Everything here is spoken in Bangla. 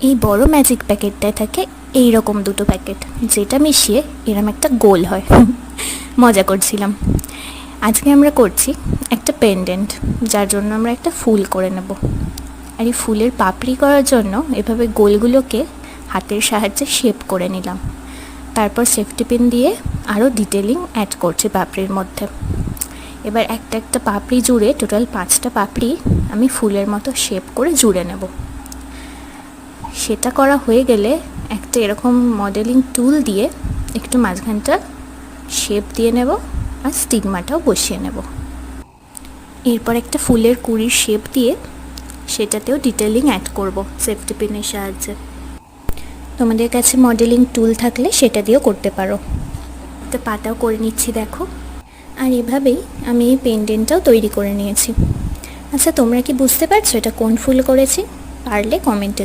এই বড় ম্যাজিক প্যাকেটটায় থাকে এই রকম দুটো প্যাকেট, যেটা মিশিয়ে এরম একটা গোল হয়। মজা করছিলাম। আজকে আমরা করছি একটা পেন্ডেন্ট, যার জন্য আমরা একটা ফুল করে নেব। আর এই ফুলের পাপড়ি করার জন্য এভাবে গোলগুলোকে হাতের সাহায্যে শেপ করে নিলাম। তারপর সেফটি পিন দিয়ে আরও ডিটেলিং অ্যাড করছি পাপড়ির মধ্যে। এবার একটা একটা পাপড়ি জুড়ে টোটাল 5টা পাপড়ি আমি ফুলের মতো শেপ করে জুড়ে নেব। সেটা করা হয়ে গেলে একটা এরকম মডেলিং টুল দিয়ে একটু মাঝখানটা শেপ দিয়ে নেব আর স্টিগমাটাও বসিয়ে নেব। এরপর একটা ফুলের কুঁড়ির শেপ দিয়ে সেটাতেও ডিটেলিং অ্যাড করব সেফটি পিনের সাহায্যে। তোমাদের কাছে মডেলিং টুল থাকলে সেটা দিয়েও করতে পারো। একটা পাতাও করে নিচ্ছি দেখো। আর এভাবেই আমি এই পেন্ডেন্টটাও তৈরি করে নিয়েছি। আচ্ছা, তোমরা কি বুঝতে পারছো এটা কোন ফুল করেছি? পারলে কমেন্টে